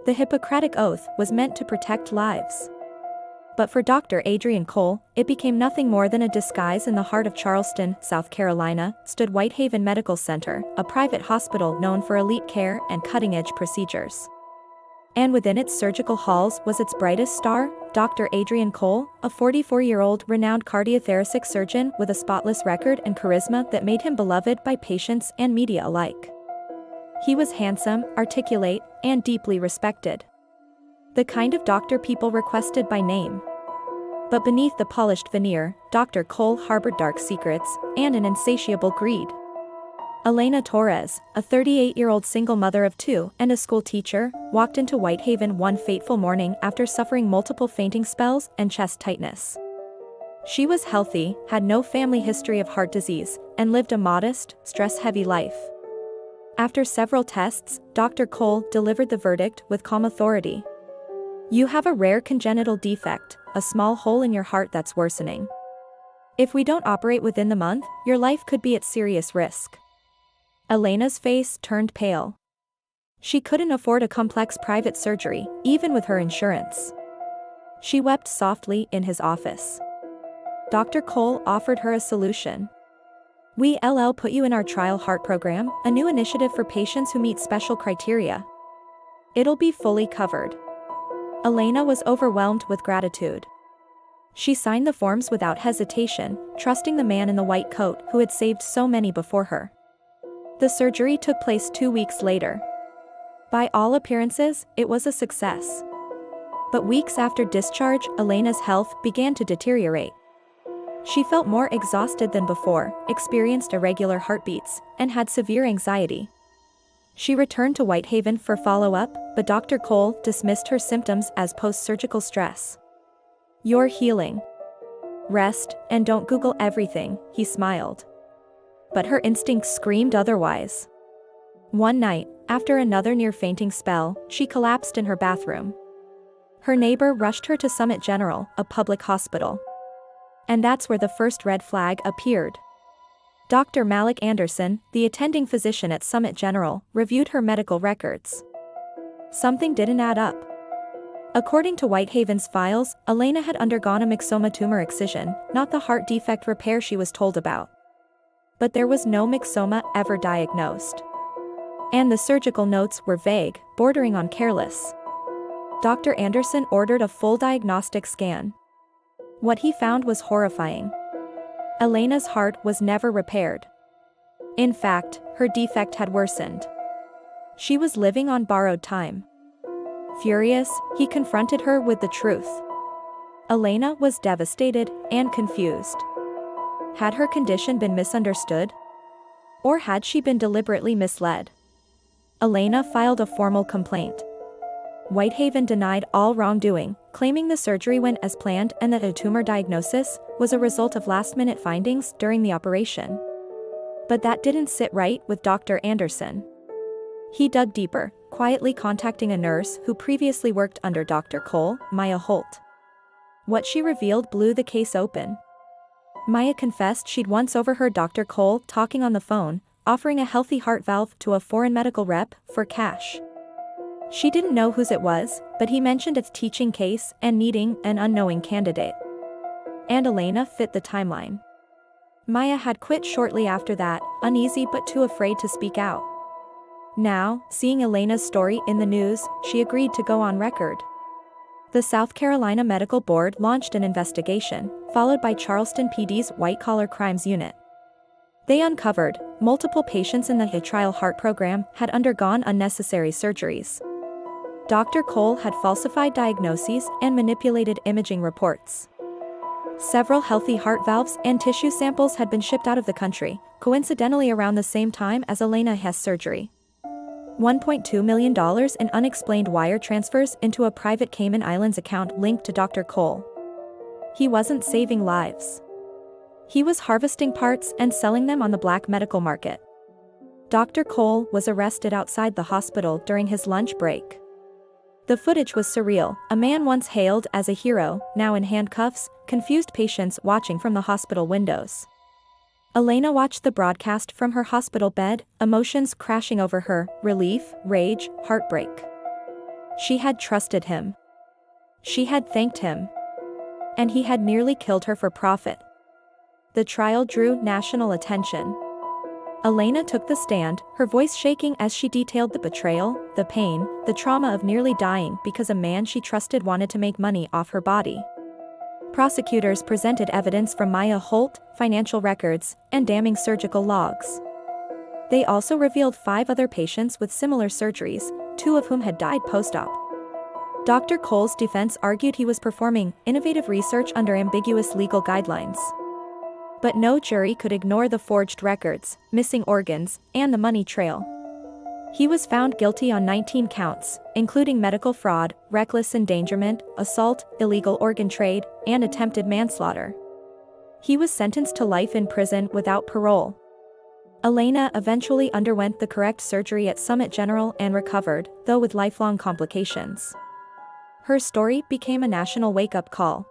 The Hippocratic Oath was meant to protect lives. But for Dr. Adrian Cole, it became nothing more than a disguise. In the heart of Charleston, South Carolina, stood Whitehaven Medical Center, a private hospital known for elite care and cutting-edge procedures. And within its surgical halls was its brightest star, Dr. Adrian Cole, a 44-year-old renowned cardiothoracic surgeon with a spotless record and charisma that made him beloved by patients and media alike. He was handsome, articulate, and deeply respected. The kind of doctor people requested by name. But beneath the polished veneer, Dr. Cole harbored dark secrets and an insatiable greed. Elena Torres, a 38-year-old single mother of two and a school teacher, walked into Whitehaven one fateful morning after suffering multiple fainting spells and chest tightness. She was healthy, had no family history of heart disease, and lived a modest, stress-heavy life. After several tests, Dr. Cole delivered the verdict with calm authority. "You have a rare congenital defect, a small hole in your heart that's worsening. If we don't operate within the month, your life could be at serious risk." Elena's face turned pale. She couldn't afford a complex private surgery, even with her insurance. She wept softly in his office. Dr. Cole offered her a solution. "We'll put you in our trial heart program, a new initiative for patients who meet special criteria. It'll be fully covered." Elena was overwhelmed with gratitude. She signed the forms without hesitation, trusting the man in the white coat who had saved so many before her. The surgery took place 2 weeks later. By all appearances, it was a success. But weeks after discharge, Elena's health began to deteriorate. She felt more exhausted than before, experienced irregular heartbeats, and had severe anxiety. She returned to Whitehaven for follow-up, but Dr. Cole dismissed her symptoms as post-surgical stress. "You're healing. Rest, and don't Google everything," he smiled. But her instincts screamed otherwise. One night, after another near-fainting spell, she collapsed in her bathroom. Her neighbor rushed her to Summit General, a public hospital. And that's where the first red flag appeared. Dr. Malik Anderson, the attending physician at Summit General, reviewed her medical records. Something didn't add up. According to Whitehaven's files, Elena had undergone a myxoma tumor excision, not the heart defect repair she was told about. But there was no myxoma ever diagnosed. And the surgical notes were vague, bordering on careless. Dr. Anderson ordered a full diagnostic scan. What he found was horrifying. Elena's heart was never repaired. In fact, her defect had worsened. She was living on borrowed time. Furious, he confronted her with the truth. Elena was devastated and confused. Had her condition been misunderstood? Or had she been deliberately misled? Elena filed a formal complaint. Whitehaven denied all wrongdoing, claiming the surgery went as planned and that a tumor diagnosis was a result of last-minute findings during the operation. But that didn't sit right with Dr. Anderson. He dug deeper, quietly contacting a nurse who previously worked under Dr. Cole, Maya Holt. What she revealed blew the case open. Maya confessed she'd once overheard Dr. Cole talking on the phone, offering a healthy heart valve to a foreign medical rep for cash. She didn't know whose it was, but he mentioned its teaching case and needing an unknowing candidate. And Elena fit the timeline. Maya had quit shortly after that, uneasy but too afraid to speak out. Now, seeing Elena's story in the news, she agreed to go on record. The South Carolina Medical Board launched an investigation, followed by Charleston PD's white-collar crimes unit. They uncovered multiple patients in the Betrayal heart program had undergone unnecessary surgeries. Dr. Cole had falsified diagnoses and manipulated imaging reports. Several healthy heart valves and tissue samples had been shipped out of the country, coincidentally around the same time as Elena's surgery. $1.2 million in unexplained wire transfers into a private Cayman Islands account linked to Dr. Cole. He wasn't saving lives. He was harvesting parts and selling them on the black medical market. Dr. Cole was arrested outside the hospital during his lunch break. The footage was surreal. A man once hailed as a hero, now in handcuffs, confused patients watching from the hospital windows. Elena watched the broadcast from her hospital bed, emotions crashing over her, relief, rage, heartbreak. She had trusted him. She had thanked him. And he had nearly killed her for profit. The trial drew national attention. Elena took the stand, her voice shaking as she detailed the betrayal, the pain, the trauma of nearly dying because a man she trusted wanted to make money off her body. Prosecutors presented evidence from Maya Holt, financial records, and damning surgical logs. They also revealed 5 other patients with similar surgeries, 2 of whom had died post-op. Dr. Cole's defense argued he was performing innovative research under ambiguous legal guidelines. But no jury could ignore the forged records, missing organs, and the money trail. He was found guilty on 19 counts, including medical fraud, reckless endangerment, assault, illegal organ trade, and attempted manslaughter. He was sentenced to life in prison without parole. Elena eventually underwent the correct surgery at Summit General and recovered, though with lifelong complications. Her story became a national wake-up call.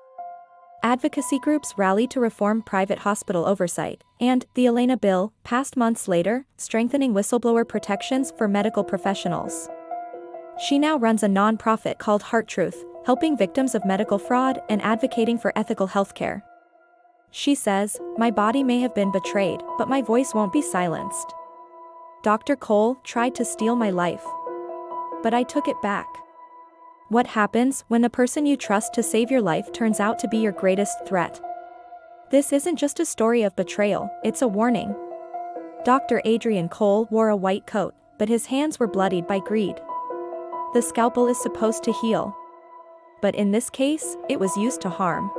Advocacy groups rallied to reform private hospital oversight, and the Elena Bill passed months later, strengthening whistleblower protections for medical professionals. She now runs a non-profit called Heart Truth, helping victims of medical fraud and advocating for ethical healthcare. She says, "My body may have been betrayed, but my voice won't be silenced. Dr. Cole tried to steal my life. But I took it back." What happens when the person you trust to save your life turns out to be your greatest threat? This isn't just a story of betrayal, it's a warning. Dr. Adrian Cole wore a white coat, but his hands were bloodied by greed. The scalpel is supposed to heal. But in this case, it was used to harm.